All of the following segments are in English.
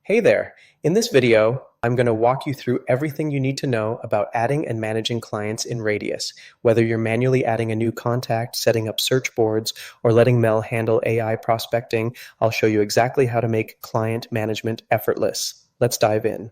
Hey there! In this video, I'm going to walk you through everything you need to know about adding and managing clients in Radius, whether you're manually adding a new contact, setting up search boards, or letting Mel handle AI prospecting. I'll show you exactly how to make client management effortless. Let's dive in.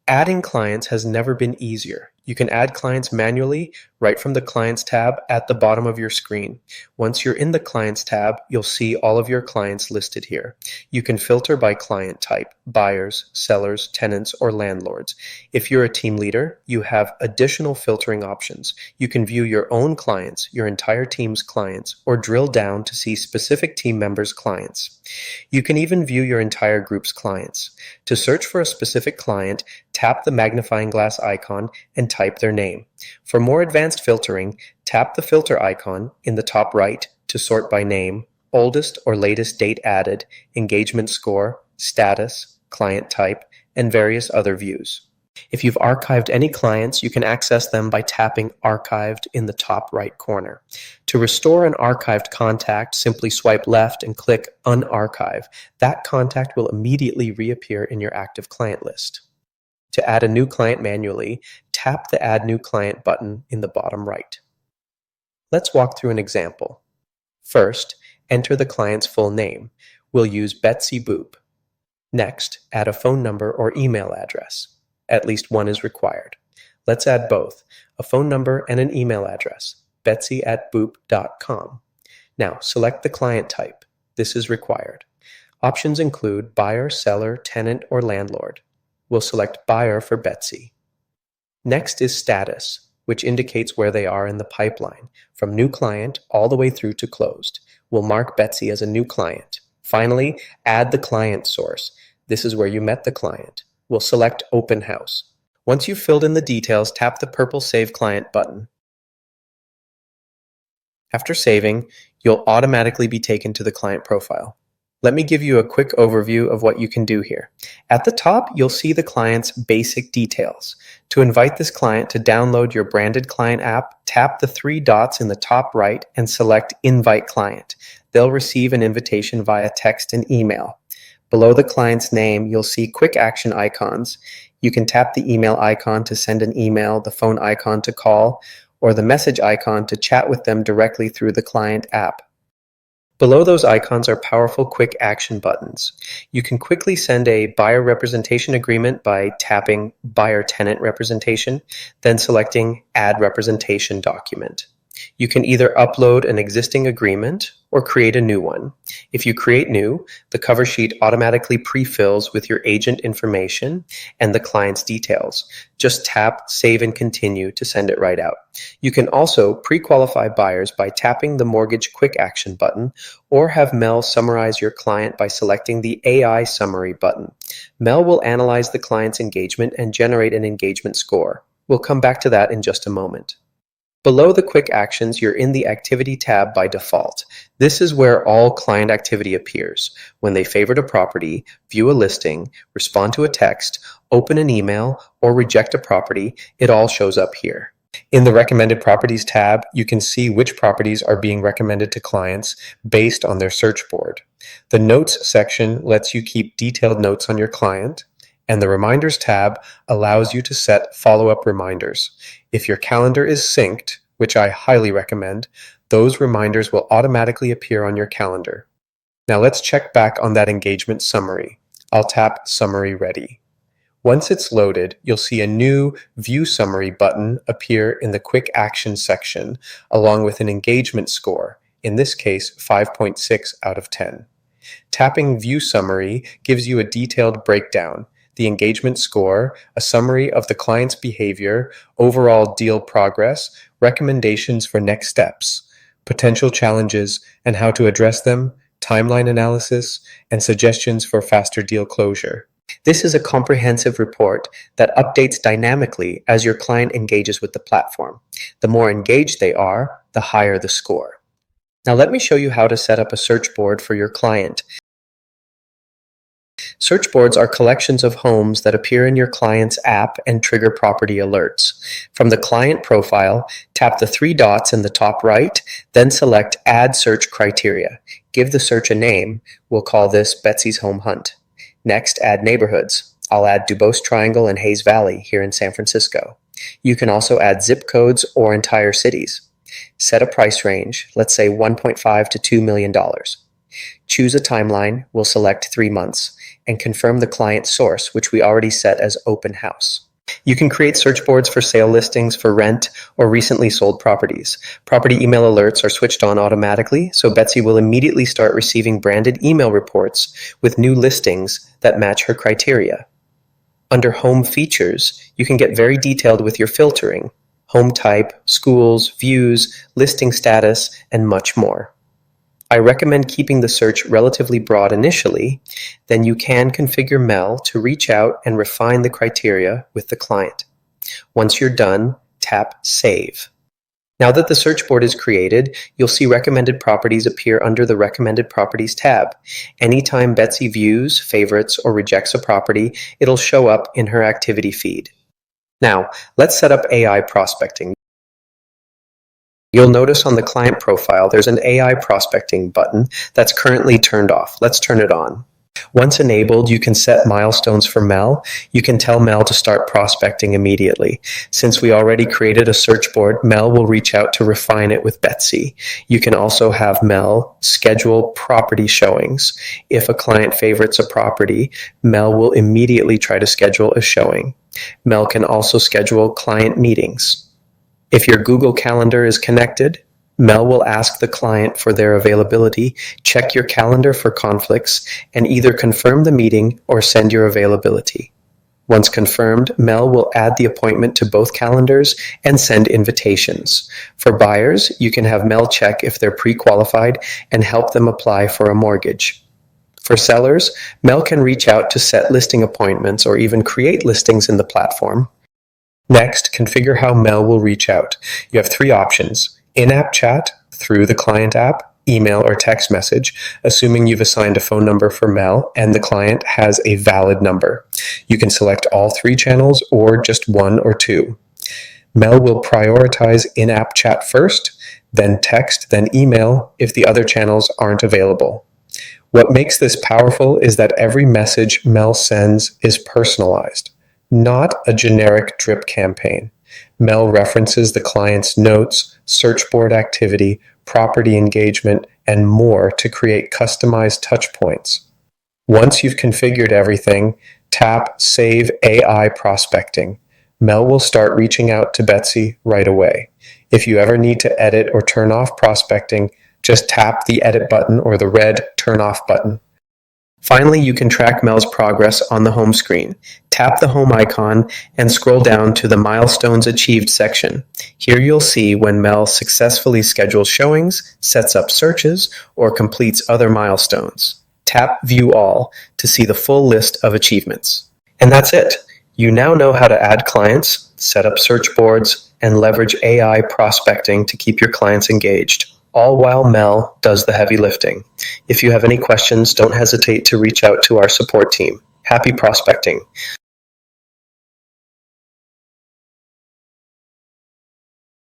Adding clients has never been easier. You can add clients manually right from the Clients tab at the bottom of your screen. Once you're in the Clients tab, you'll see all of your clients listed here. You can filter by client type: buyers, sellers, tenants, or landlords. If you're a team leader, you have additional filtering options. You can view your own clients, your entire team's clients, or drill down to see specific team members' clients. You can even view your entire group's clients. To search for a specific client, tap the magnifying glass icon and type their name. For more advanced filtering, tap the filter icon in the top right to sort by name, oldest or latest date added, engagement score, status, client type, and various other views. If you've archived any clients, you can access them by tapping Archived in the top right corner. To restore an archived contact, simply swipe left and click Unarchive. That contact will immediately reappear in your active client list. To add a new client manually, tap the Add New Client button in the bottom right. Let's walk through an example. First, enter the client's full name. We'll use Betsy Boop. Next, add a phone number or email address. At least one is required. Let's add both, a phone number and an email address, betsy@boop.com. Now, select the client type. This is required. Options include buyer, seller, tenant, or landlord. We'll select buyer for Betsy. Next is status, which indicates where they are in the pipeline, from new client all the way through to closed. We'll mark Betsy as a new client. Finally, add the client source. This is where you met the client. We'll select Open House. Once you've filled in the details, tap the purple Save Client button. After saving, you'll automatically be taken to the client profile. Let me give you a quick overview of what you can do here. At the top, you'll see the client's basic details. To invite this client to download your branded client app, tap the three dots in the top right and select Invite Client. They'll receive an invitation via text and email. Below the client's name, you'll see quick action icons. You can tap the email icon to send an email, the phone icon to call, or the message icon to chat with them directly through the client app. Below those icons are powerful quick action buttons. You can quickly send a buyer representation agreement by tapping Buyer Tenant Representation, then selecting Add Representation Document. You can either upload an existing agreement or create a new one. If you create new, the cover sheet automatically pre-fills with your agent information and the client's details. Just tap Save and Continue to send it right out. You can also pre-qualify buyers by tapping the Mortgage Quick Action button, or have Mel summarize your client by selecting the AI Summary button. Mel will analyze the client's engagement and generate an engagement score. We'll come back to that in just a moment. Below the quick actions, you're in the Activity tab by default. This is where all client activity appears. When they favorite a property, view a listing, respond to a text, open an email, or reject a property, it all shows up here. In the Recommended Properties tab, you can see which properties are being recommended to clients based on their search board. The Notes section lets you keep detailed notes on your client, and the Reminders tab allows you to set follow-up reminders. If your calendar is synced, which I highly recommend, those reminders will automatically appear on your calendar. Now let's check back on that engagement summary. I'll tap Summary Ready. Once it's loaded, you'll see a new View Summary button appear in the Quick Action section, along with an engagement score, in this case 5.6 out of 10. Tapping View Summary gives you a detailed breakdown, the engagement score, a summary of the client's behavior, overall deal progress, recommendations for next steps, potential challenges and how to address them, timeline analysis, and suggestions for faster deal closure. This is a comprehensive report that updates dynamically as your client engages with the platform. The more engaged they are, the higher the score. Now let me show you how to set up a search board for your client. Search boards are collections of homes that appear in your client's app and trigger property alerts. From the client profile, tap the three dots in the top right, then select Add Search Criteria. Give the search a name. We'll call this Betsy's Home Hunt. Next, add neighborhoods. I'll add Duboce Triangle and Hayes Valley here in San Francisco. You can also add zip codes or entire cities. Set a price range, let's say $1.5 to $2 million. Choose a timeline, we'll select 3 months, and confirm the client source, which we already set as open house. You can create search boards for sale listings for rent or recently sold properties. Property email alerts are switched on automatically, so Betsy will immediately start receiving branded email reports with new listings that match her criteria. Under Home Features, you can get very detailed with your filtering, home type, schools, views, listing status, and much more. I recommend keeping the search relatively broad initially, then you can configure Mel to reach out and refine the criteria with the client. Once you're done, tap Save. Now that the search board is created, you'll see recommended properties appear under the Recommended Properties tab. Anytime Betsy views, favorites, or rejects a property, it'll show up in her activity feed. Now, let's set up AI prospecting. You'll notice on the client profile there's an AI prospecting button that's currently turned off. Let's turn it on. Once enabled, you can set milestones for Mel. You can tell Mel to start prospecting immediately. Since we already created a search board, Mel will reach out to refine it with Betsy. You can also have Mel schedule property showings. If a client favorites a property, Mel will immediately try to schedule a showing. Mel can also schedule client meetings. If your Google Calendar is connected, Mel will ask the client for their availability, check your calendar for conflicts, and either confirm the meeting or send your availability. Once confirmed, Mel will add the appointment to both calendars and send invitations. For buyers, you can have Mel check if they're pre-qualified and help them apply for a mortgage. For sellers, Mel can reach out to set listing appointments or even create listings in the platform. Next, configure how Mel will reach out. You have 3 options: in-app chat, through the client app, email or text message, assuming you've assigned a phone number for Mel and the client has a valid number. You can select all 3 channels or just 1 or 2. Mel will prioritize in-app chat first, then text, then email if the other channels aren't available. What makes this powerful is that every message Mel sends is personalized, not a generic drip campaign. Mel references the client's notes, search board activity, property engagement, and more to create customized touchpoints. Once you've configured everything, tap Save AI Prospecting. Mel will start reaching out to Betsy right away. If you ever need to edit or turn off prospecting, just tap the Edit button or the red Turn Off button. Finally, you can track Mel's progress on the home screen. Tap the home icon and scroll down to the Milestones Achieved section. Here you'll see when Mel successfully schedules showings, sets up searches, or completes other milestones. Tap View All to see the full list of achievements. And that's it. You now know how to add clients, set up search boards, and leverage AI prospecting to keep your clients engaged, all while Mel does the heavy lifting. If you have any questions, don't hesitate to reach out to our support team. Happy prospecting!